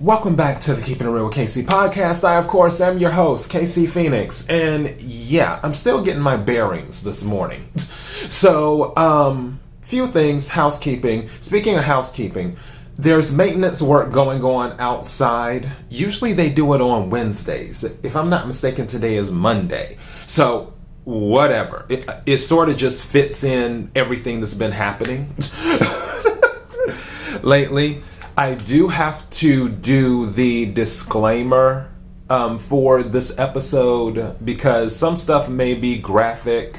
Welcome back to the Keeping It Real with KC podcast. I, of course, am your host, KC Phoenix. And yeah, I'm still getting my bearings this morning. So, few things, housekeeping. Speaking of housekeeping, there's maintenance work going on outside. Usually they do it on Wednesdays. If I'm not mistaken, today is Monday. So, whatever. It sort of just fits in everything that's been happening lately. I do have to do the disclaimer for this episode because some stuff may be graphic,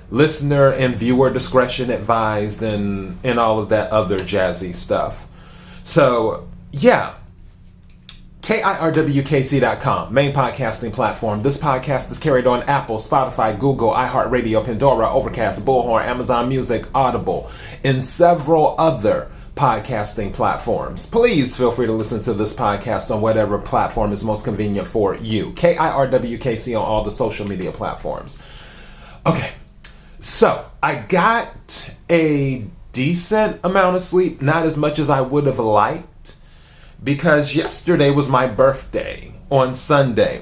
listener and viewer discretion advised, and all of that other jazzy stuff. So, yeah. KIRWKC.com, main podcasting platform. This podcast is carried on Apple, Spotify, Google, iHeartRadio, Pandora, Overcast, Bullhorn, Amazon Music, Audible, and several other podcasting platforms. Please feel free to listen to this podcast on whatever platform is most convenient for you. KIRWKC on all the social media platforms. Okay, so I got a decent amount of sleep, not as much as I would have liked, because yesterday was my birthday on Sunday.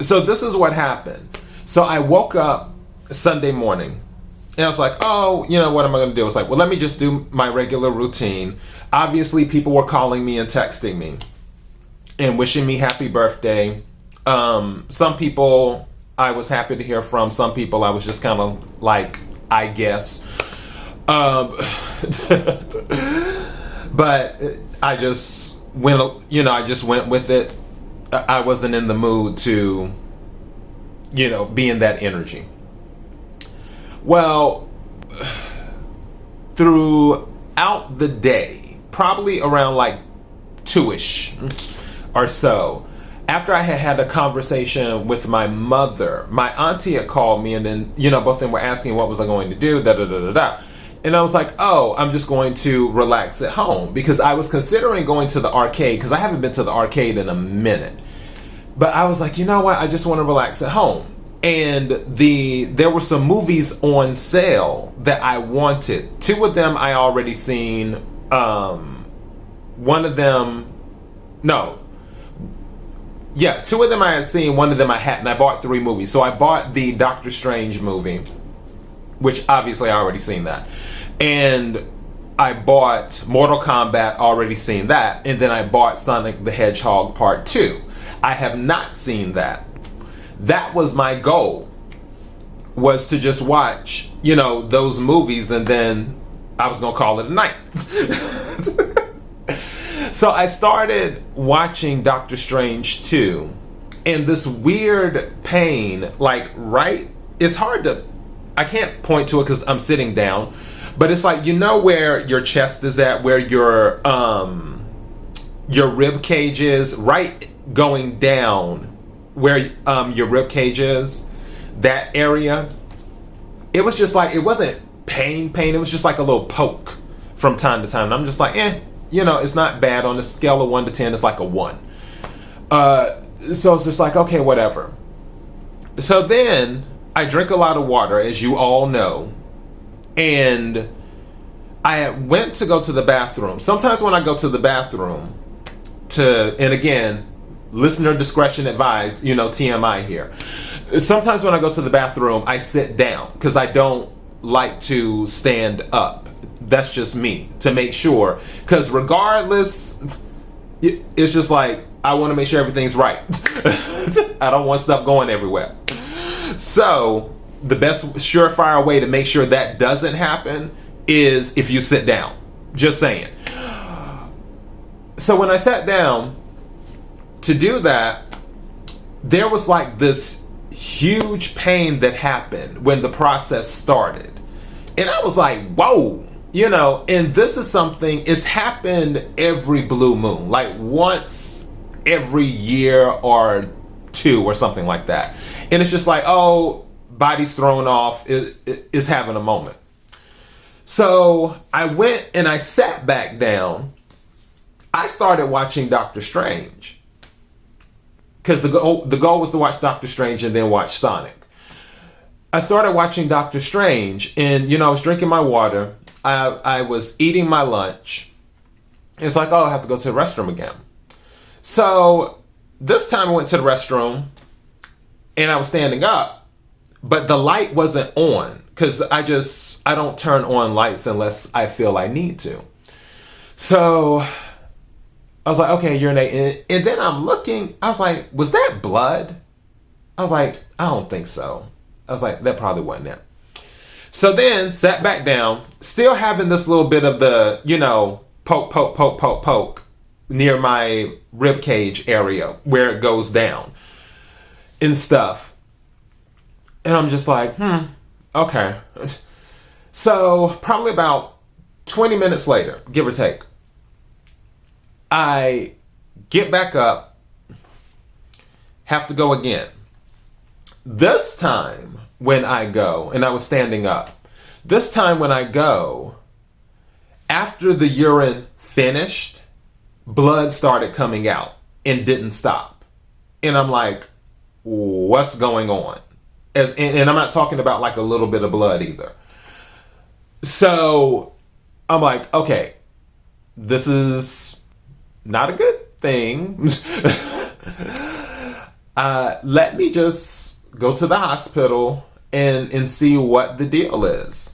So this is what happened. So I woke up Sunday morning. And I was like, oh, you know, what am I going to do? I was like, well, let me just do my regular routine. Obviously, people were calling me and texting me and wishing me happy birthday. Some people I was happy to hear from. Some people I was just kind of like, I guess. But I just went, with it. I wasn't in the mood to, be in that energy. Well, throughout the day, probably around like 2-ish or so, after I had a conversation with my mother, my auntie had called me, and then, both of them were asking what was I going to do, And I was like, oh, I'm just going to relax at home, because I was considering going to the arcade, because I haven't been to the arcade in a minute. But I was like, you know what, I just want to relax at home. And there were some movies on sale that I wanted. 2 of them I already seen. One of them, no. Yeah, 2 of them I had seen, one of them I hadn't. I bought 3 movies. So I bought the Doctor Strange movie, which obviously I already seen that. And I bought Mortal Kombat, already seen that. And then I bought Sonic the Hedgehog Part 2. I have not seen that. That was my goal, was to just watch, those movies, and then I was going to call it a night. So I started watching Doctor Strange 2, and this weird pain, it's hard to, I can't point to it because I'm sitting down, but it's like, where your chest is at, where your rib cage is, right going down where your rib cage is, that area. It was just like, it wasn't pain, it was just like a little poke from time to time. And I'm just like, it's not bad. On a scale of 1 to 10, it's like a 1. So it's just like, okay, whatever. So then I drink a lot of water, as you all know, and I went to go to the bathroom. Sometimes when I go to the bathroom and again, listener discretion advised, TMI here. Sometimes when I go to the bathroom, I sit down because I don't like to stand up. That's just me, to make sure. Because regardless, it's just like, I want to make sure everything's right. I don't want stuff going everywhere. So the best surefire way to make sure that doesn't happen is if you sit down. Just saying. So when I sat down to do that, there was like this huge pain that happened when the process started. And I was like, whoa, and this is something, it's happened every blue moon, like once every year or 2 or something like that. And it's just like, oh, body's thrown off, it's having a moment. So I went and I sat back down. I started watching Doctor Strange. Because the goal was to watch Doctor Strange and then watch Sonic. I started watching Doctor Strange, and I was drinking my water. I was eating my lunch. It's like, oh, I have to go to the restroom again. So this time I went to the restroom and I was standing up, but the light wasn't on because I don't turn on lights unless I feel I need to. So I was like, okay, urinate. And then I'm looking, I was like, was that blood? I was like, I don't think so. I was like, that probably wasn't it. So then sat back down, still having this little bit of the, poke near my rib cage area where it goes down and stuff. And I'm just like, okay. So probably about 20 minutes later, give or take, I get back up, have to go again. This time when I go, and I was standing up, this time when I go, after the urine finished, blood started coming out and didn't stop. And I'm like, what's going on? And I'm not talking about like a little bit of blood either. So I'm like, okay, this is not a good thing. Let me just go to the hospital and see what the deal is.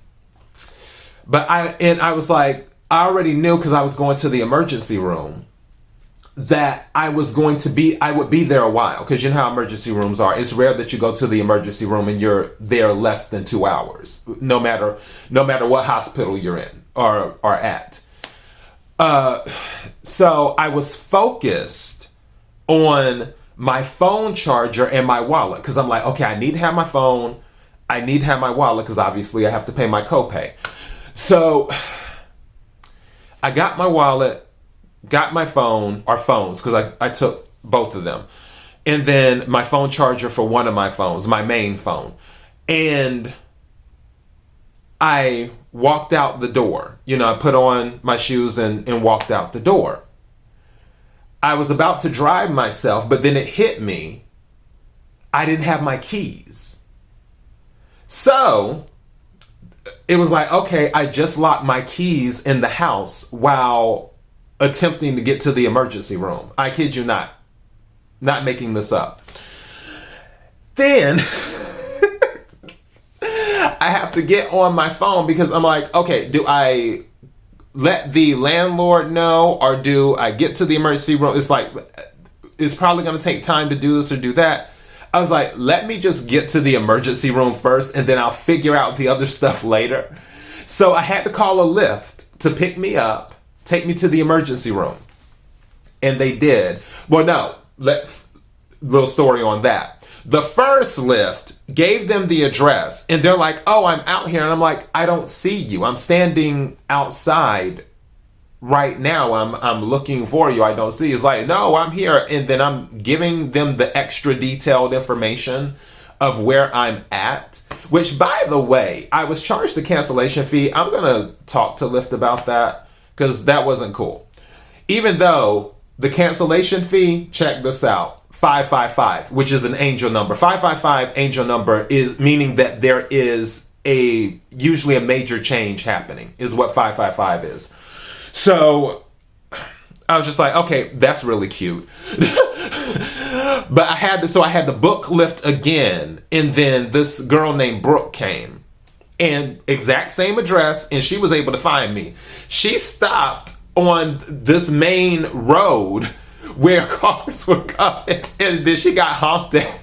But I was like, I already knew because I was going to the emergency room that I would be there a while, because you know how emergency rooms are. It's rare that you go to the emergency room and you're there less than 2 hours, no matter what hospital you're in or at. So I was focused on my phone charger and my wallet, because I'm like, okay, I need to have my phone, I need to have my wallet, because obviously I have to pay my copay. So I got my wallet, got my phone, or phones, because I took both of them. And then my phone charger for one of my phones, my main phone. And I walked out the door. I put on my shoes and walked out the door. I was about to drive myself, but then it hit me. I didn't have my keys. So it was like, okay, I just locked my keys in the house while attempting to get to the emergency room. I kid you not. Not making this up. Then I have to get on my phone because I'm like, okay, do I let the landlord know or do I get to the emergency room? It's like, it's probably going to take time to do this or do that. I was like, let me just get to the emergency room first and then I'll figure out the other stuff later. So I had to call a Lyft to pick me up, take me to the emergency room. And they did. Well, no, little story on that. The first Lyft gave them the address and they're like, oh, I'm out here. And I'm like, I don't see you. I'm standing outside right now. I'm looking for you. I don't see you. It's like, no, I'm here. And then I'm giving them the extra detailed information of where I'm at, which, by the way, I was charged a cancellation fee. I'm going to talk to Lyft about that because that wasn't cool. Even though the cancellation fee, check this out, 555, which is an angel number. 555 angel number is meaning that there is usually a major change happening, is what 555 is. So I was just like, okay, that's really cute. But I had to book Lyft again. And then this girl named Brooke came, and exact same address. And she was able to find me. She stopped on this main road where cars were coming. And then she got honked at.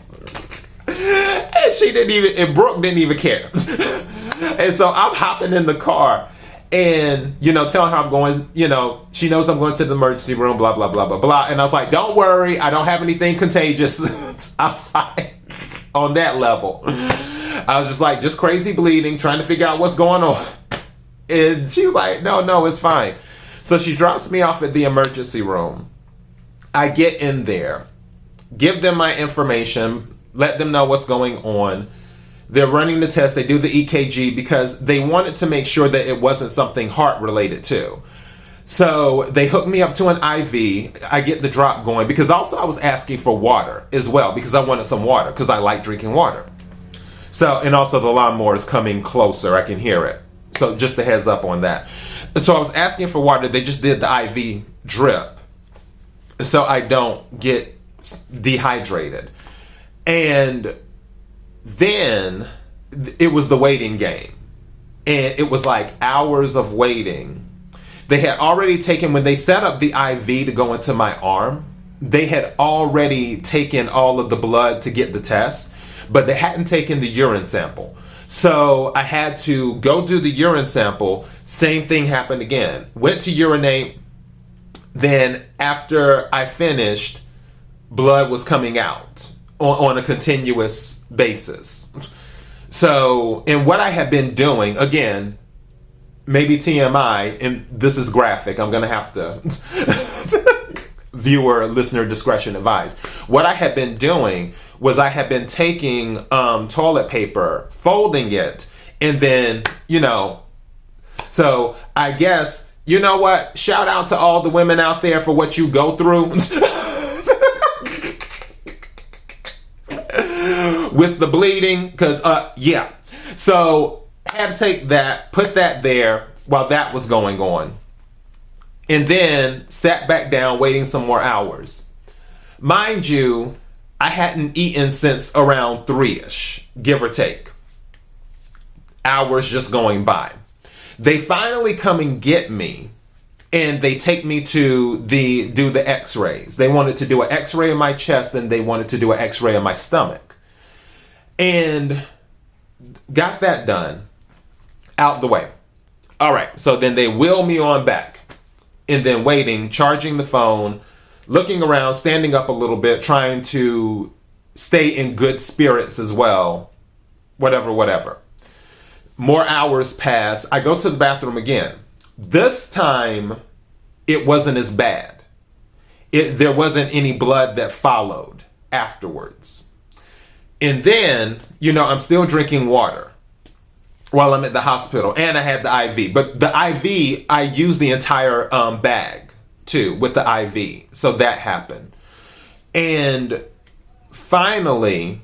And Brooke didn't even care. And so I'm hopping in the car. And, telling her I'm going, she knows I'm going to the emergency room, blah, blah, blah, blah, blah. And I was like, don't worry. I don't have anything contagious. I'm fine on that level. I was just like, just crazy bleeding, trying to figure out what's going on. And she's like, no, it's fine. So she drops me off at the emergency room. I get in there, give them my information, let them know what's going on. They're running the test. They do the EKG because they wanted to make sure that it wasn't something heart related too. So they hooked me up to an IV. I get the drop going because also I was asking for water as well because I wanted some water because I like drinking water. So, and also the lawnmower is coming closer. I can hear it. So just a heads up on that. So I was asking for water. They just did the IV drip. so I don't get dehydrated. And then it was the waiting game. And it was like hours of waiting. They had already taken, when they set up the IV to go into my arm, they had already taken all of the blood to get the test, but they hadn't taken the urine sample. So I had to go do the urine sample. Same thing happened again. Went to urinate. Then after I finished, blood was coming out on a continuous basis. So, and what I had been doing, again, maybe TMI, and this is graphic, I'm going to have to viewer, listener discretion advised. What I had been doing was I had been taking toilet paper, folding it, and then, so I guess, you know what? Shout out to all the women out there for what you go through. With the bleeding, because, yeah. So, had to take that, put that there while that was going on. And then sat back down waiting some more hours. Mind you, I hadn't eaten since around 3-ish, give or take. Hours just going by. They finally come and get me, and they take me to do the x-rays. They wanted to do an x-ray of my chest, and they wanted to do an x-ray of my stomach. And got that done, out the way. All right, so then they wheel me on back, and then waiting, charging the phone, looking around, standing up a little bit, trying to stay in good spirits as well, whatever. More hours pass. I go to the bathroom again. This time, it wasn't as bad. There wasn't any blood that followed afterwards. And then, I'm still drinking water while I'm at the hospital, and I had the IV. But the IV, I used the entire bag too with the IV. So that happened. And finally,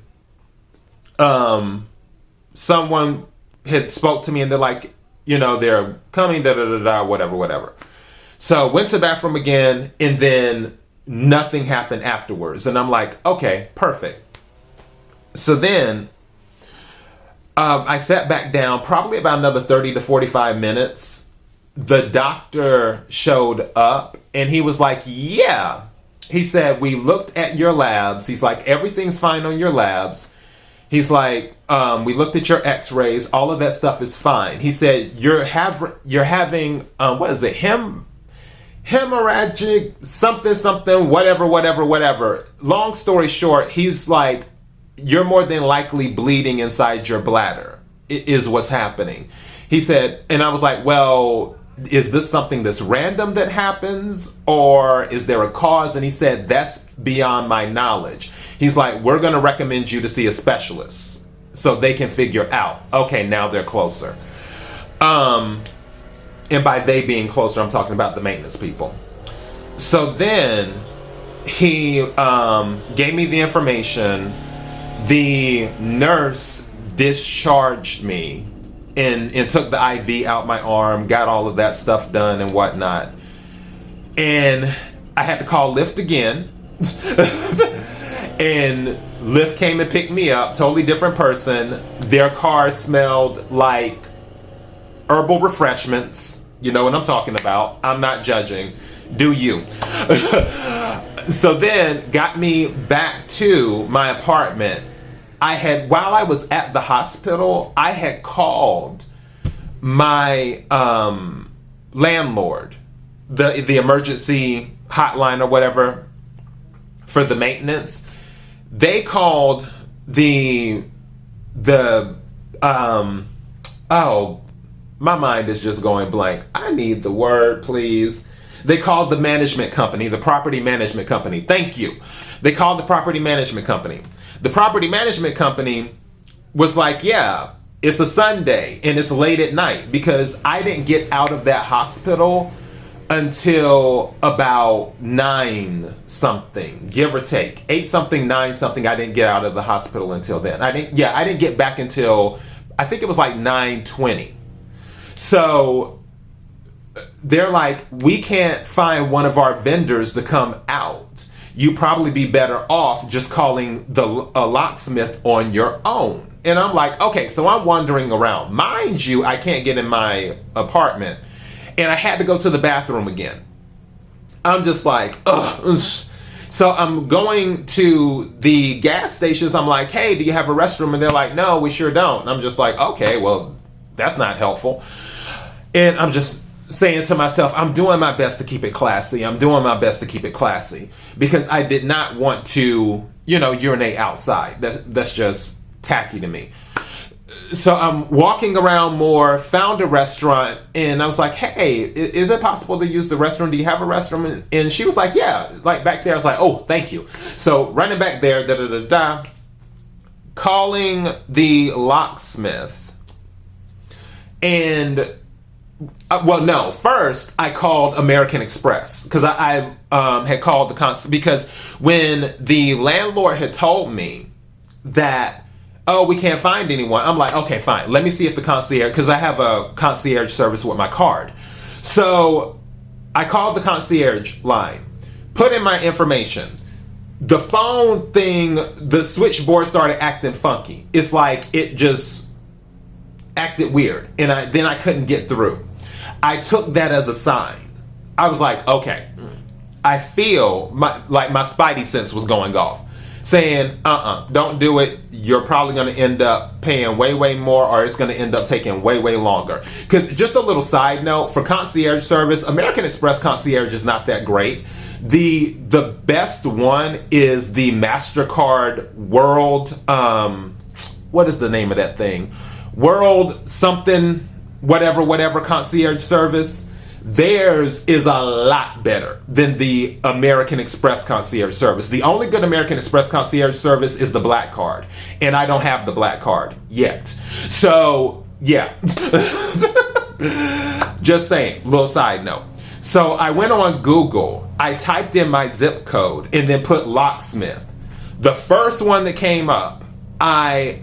someone had spoke to me, and they're like, they're coming, whatever. So went to the bathroom again, and then nothing happened afterwards. And I'm like, okay, perfect. So then I sat back down, probably about another 30 to 45 minutes. The doctor showed up, and he was like, yeah. He said, we looked at your labs. He's like, everything's fine on your labs. He's like, we looked at your x-rays. All of that stuff is fine. He said, you're having, what is it? Hemorrhagic something, whatever. Long story short, he's like, you're more than likely bleeding inside your bladder, is what's happening. He said, and I was like, well, is this something that's random that happens, or is there a cause? And he said, that's beyond my knowledge. He's like, we're going to recommend you to see a specialist so they can figure out, okay, now they're closer. And by they being closer, I'm talking about the maintenance people. So then he gave me the information. The nurse discharged me and took the IV out my arm, got all of that stuff done and whatnot. And I had to call Lyft again. And Lyft came and picked me up, totally different person. Their car smelled like herbal refreshments. You know what I'm talking about. I'm not judging. Do you? So then got me back to my apartment. While I was at the hospital, I had called my landlord, the emergency hotline or whatever for the maintenance. They called my mind is just going blank. I need the word, please. They called the management company, the property management company. Thank you. They called the property management company. The property management company was like, yeah, it's a Sunday and it's late at night, because I didn't get out of that hospital until about 9 something, give or take. 8 something, 9 something. I didn't get out of the hospital until then. I didn't get back until, I think it was like 9:20. So they're like, we can't find one of our vendors to come out. You'd probably be better off just calling a locksmith on your own. And I'm like, okay, so I'm wandering around. Mind you, I can't get in my apartment. And I had to go to the bathroom again. I'm just like, ugh. So I'm going to the gas stations. I'm like, hey, do you have a restroom? And they're like, no, we sure don't. And I'm just like, okay, well, that's not helpful. And I'm just saying to myself, I'm doing my best to keep it classy. I'm doing my best to keep it classy because I did not want to, urinate outside. That's just tacky to me. So I'm walking around more, found a restaurant, and I was like, hey, is it possible to use the restroom? Do you have a restroom? And she was like, yeah, like back there. I was like, oh, thank you. So running back there, calling the locksmith. And, first I called American Express because I had called because when the landlord had told me that, oh, we can't find anyone. I'm like, okay, fine. Let me see if the concierge, because I have a concierge service with my card. So I called the concierge line, put in my information. The phone thing, the switchboard started acting funky. It's like it just acted weird. And then I couldn't get through. I took that as a sign. I was like, okay. I feel my spidey sense was going off. Saying, don't do it. You're probably going to end up paying way, way more, or it's going to end up taking way, way longer. Because just a little side note, for concierge service, American Express concierge is not that great. The best one is the MasterCard World, what is the name of that thing? World something, whatever concierge service. Theirs is a lot better than the American Express concierge service. The only good American Express concierge service is the black card. And I don't have the black card yet. So, yeah. Just saying, little side note. So I went on Google. I typed in my zip code and then put locksmith. The first one that came up, I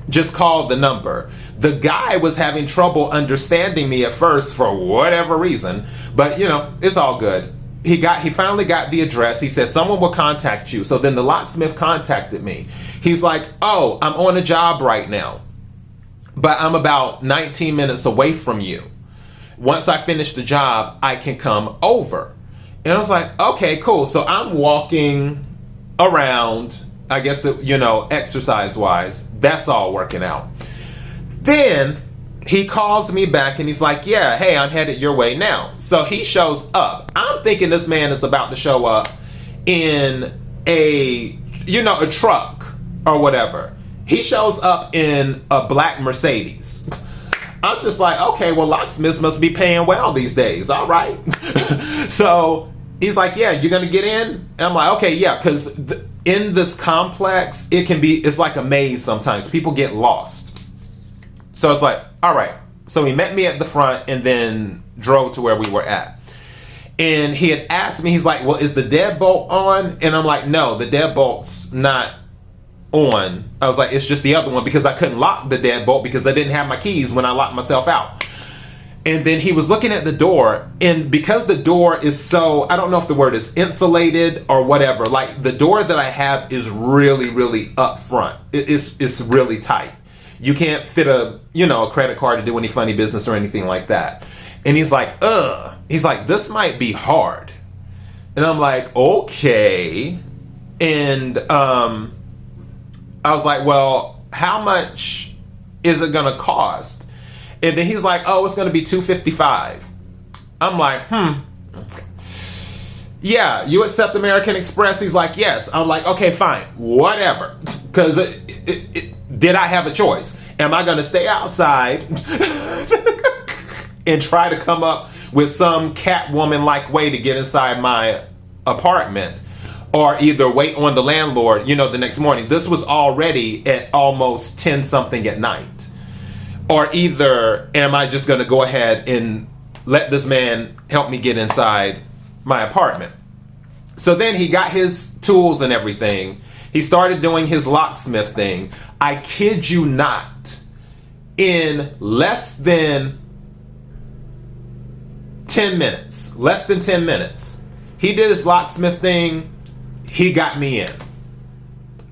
just called the number. The guy was having trouble understanding me at first for whatever reason, but it's all good. He finally got the address. He said someone will contact you. So then the locksmith contacted me. He's like, oh, I'm on a job right now, but I'm about 19 minutes away from you. Once I finish the job, I can come over. And I was like, okay, cool. So I'm walking around, I guess, exercise wise, that's all working out. Then he calls me back and he's like, yeah, hey, I'm headed your way now. So he shows up. I'm thinking this man is about to show up in a truck or whatever. He shows up in a black Mercedes. I'm just like, okay, well, locksmiths must be paying well these days. All right. So he's like, yeah, you're going to get in? And I'm like, okay, yeah, because in this complex, it's like a maze sometimes. People get lost. So it's like, all right. So he met me at the front and then drove to where we were at. And he had asked me, he's like, well, is the deadbolt on? And I'm like, no, the deadbolt's not on. I was like, it's just the other one because I couldn't lock the deadbolt because I didn't have my keys when I locked myself out. And then he was looking at the door, and because the door is so, I don't know if the word is insulated or whatever, like the door that I have is really, really up front. It's really tight. You can't fit a credit card to do any funny business or anything like that. And he's like, ugh. He's like, this might be hard. And I'm like, okay. And I was like, well, how much is it going to cost? And then he's like, oh, it's going to be $255. I'm like, yeah, you accept American Express? He's like, yes. I'm like, okay, fine, whatever. Because did I have a choice? Am I going to stay outside and try to come up with some Catwoman-like way to get inside my apartment? Or either wait on the landlord, the next morning. This was already at almost 10-something at night. Or either am I just going to go ahead and let this man help me get inside my apartment? So then he got his tools and everything. He started doing his locksmith thing. I kid you not, in less than 10 minutes, less than 10 minutes. He did his locksmith thing. He got me in.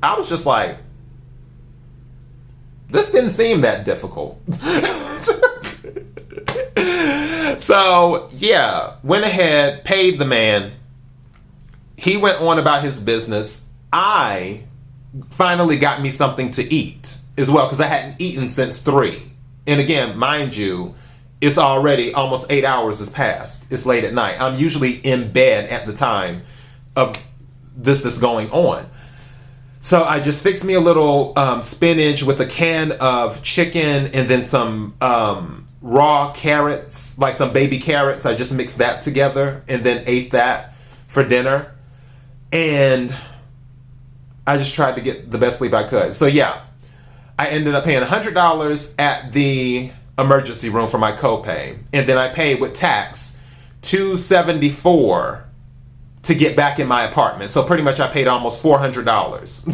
I was just like, this didn't seem that difficult. So, yeah, went ahead, paid the man. He went on about his business. I finally got me something to eat as well, because I hadn't eaten since 3. And again, mind you, it's already almost 8 hours has passed. It's late at night. I'm usually in bed at the time of this that's going on. So I just fixed me a little spinach with a can of chicken and then some raw carrots, like some baby carrots. I just mixed that together and then ate that for dinner. And I just tried to get the best sleep I could. So yeah, I ended up paying $100 at the emergency room for my copay. And then I paid with tax $274 to get back in my apartment. So pretty much I paid almost $400.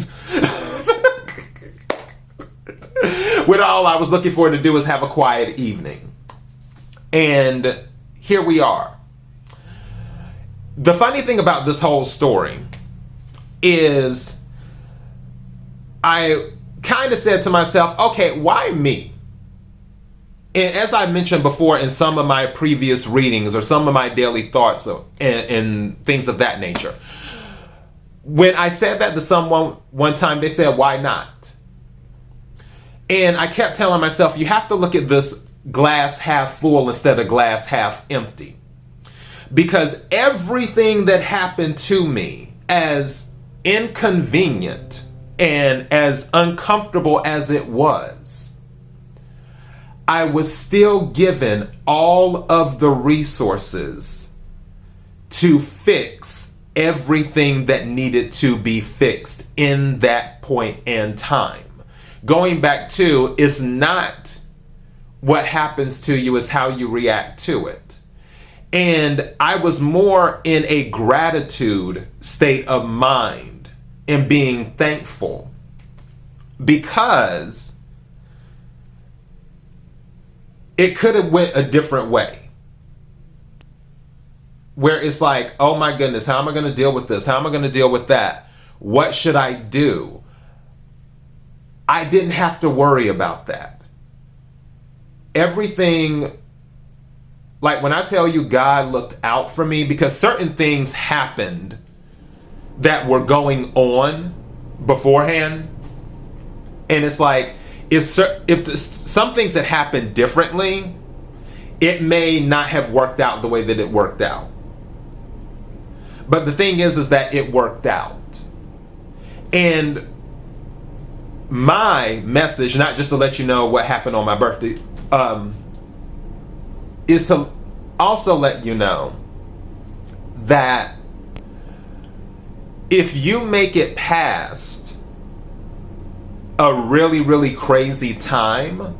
With all I was looking for to do is have a quiet evening. And here we are. The funny thing about this whole story is I kind of said to myself, okay, why me? And as I mentioned before in some of my previous readings or some of my daily thoughts and things of that nature, when I said that to someone one time, they said, why not? And I kept telling myself, you have to look at this glass half full instead of glass half empty. Because everything that happened to me, as inconvenient and as uncomfortable as it was, I was still given all of the resources to fix everything that needed to be fixed in that point in time. Going back to, it's not what happens to you, it's how you react to it. And I was more in a gratitude state of mind and being thankful, because it could have went a different way, where it's like, oh my goodness, how am I going to deal with this? How am I going to deal with that? What should I do? I didn't have to worry about that. Everything, like when I tell you God looked out for me, because certain things happened that were going on beforehand. And it's like, if some things had happened differently, it may not have worked out the way that it worked out. But the thing is that it worked out. And my message, not just to let you know what happened on my birthday, is to also let you know that if you make it past a really, really crazy time,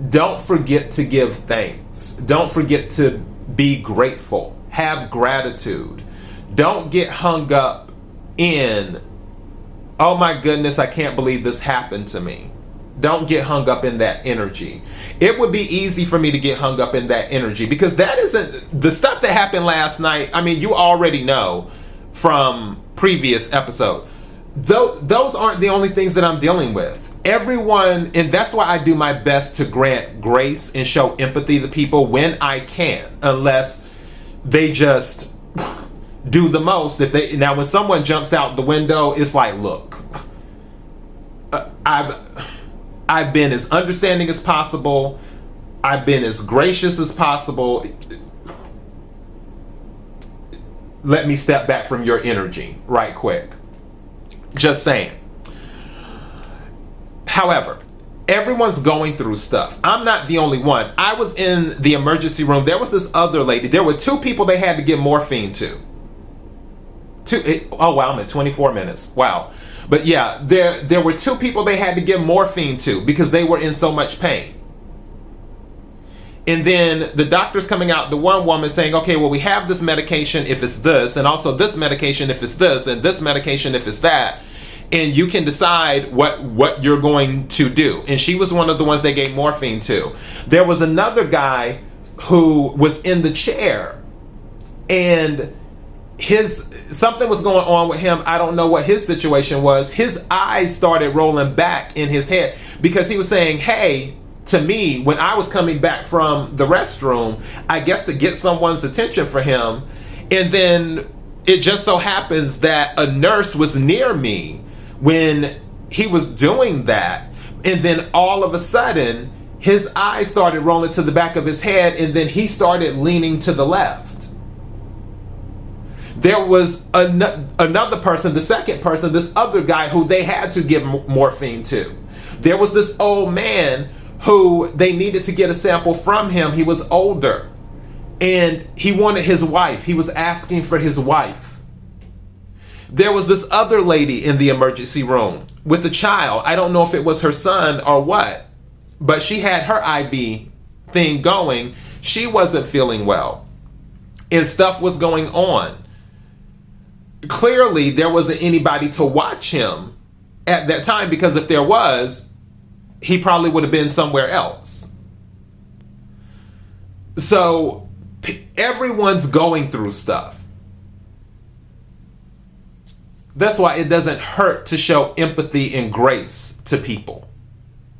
don't forget to give thanks. Don't forget to be grateful. Have gratitude. Don't get hung up in, oh my goodness, I can't believe this happened to me. Don't get hung up in that energy. It would be easy for me to get hung up in that energy, because that isn't the stuff that happened last night. I mean, you already know from previous episodes. Those aren't the only things that I'm dealing with. Everyone, and that's why I do my best to grant grace and show empathy to people when I can, unless they just do the most. Now when someone jumps out the window, it's like, look, I've been as understanding as possible. I've been as gracious as possible. Let me step back from your energy right quick. Just saying. However, everyone's going through stuff. I'm not the only one. I was in the emergency room. There was this other lady. There were 2 people they had to give morphine to. Oh wow, I'm at 24 minutes. Wow. But yeah, there were 2 people they had to give morphine to because they were in so much pain. And then the doctor's coming out to one woman saying, okay, well, we have this medication if it's this, and also this medication if it's this, and this medication if it's that. And you can decide what you're going to do. And she was one of the ones they gave morphine to. There was another guy who was in the chair, and something was going on with him. I don't know what his situation was. His eyes started rolling back in his head because he was saying, hey, to me, when I was coming back from the restroom, I guess to get someone's attention for him. And then it just so happens that a nurse was near me when he was doing that. And then all of a sudden, his eyes started rolling to the back of his head, and then he started leaning to the left. There was another person, the second person, this other guy who they had to give morphine to. There was this old man who they needed to get a sample from him. He was older, and he wanted his wife. He was asking for his wife. There was this other lady in the emergency room with a child. I don't know if it was her son or what, but she had her IV thing going. She wasn't feeling well, and stuff was going on. Clearly, there wasn't anybody to watch him at that time, because if there was, he probably would have been somewhere else. So everyone's going through stuff. That's why it doesn't hurt to show empathy and grace to people.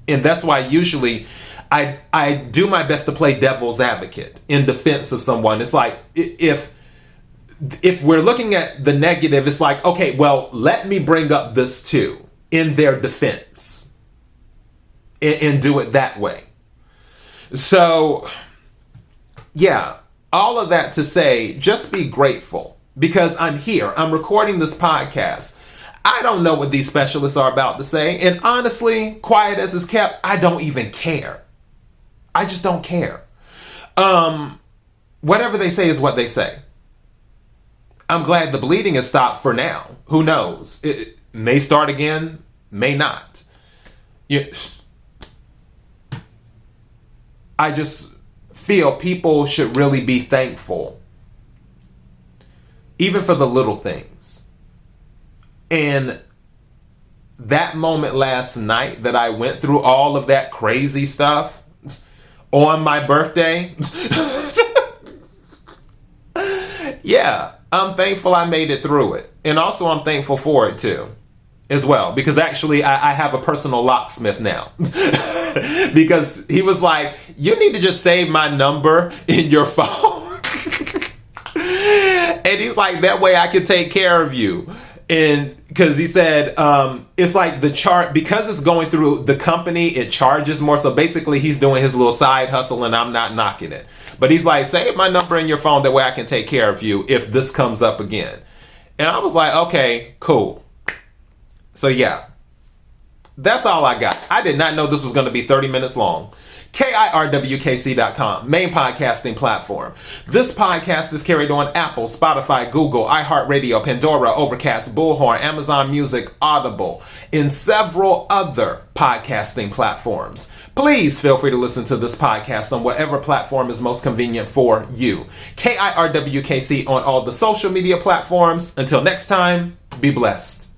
And that's why usually I do my best to play devil's advocate in defense of someone. It's like, if we're looking at the negative, it's like, okay, well, let me bring up this too in their defense and do it that way. So, yeah, all of that to say, just be grateful, because I'm here. I'm recording this podcast. I don't know what these specialists are about to say. And honestly, quiet as it's kept, I don't even care. I just don't care. Whatever they say is what they say. I'm glad the bleeding has stopped for now. Who knows? It may start again, may not. I just feel people should really be thankful, even for the little things. And that moment last night that I went through all of that crazy stuff on my birthday, yeah, I'm thankful I made it through it. And also I'm thankful for it too, as well. Because actually I have a personal locksmith now. Because he was like, you need to just save my number in your phone. And he's like, that way I can take care of you. And because he said, it's like the chart, because it's going through the company, it charges more. So basically he's doing his little side hustle and I'm not knocking it. But he's like, save my number in your phone, that way I can take care of you if this comes up again. And I was like, okay, cool. So yeah, that's all I got. I did not know this was going to be 30 minutes long. KIRWKC.com, main podcasting platform. This podcast is carried on Apple, Spotify, Google, iHeartRadio, Pandora, Overcast, Bullhorn, Amazon Music, Audible, and several other podcasting platforms. Please feel free to listen to this podcast on whatever platform is most convenient for you. KIRWKC on all the social media platforms. Until next time, be blessed.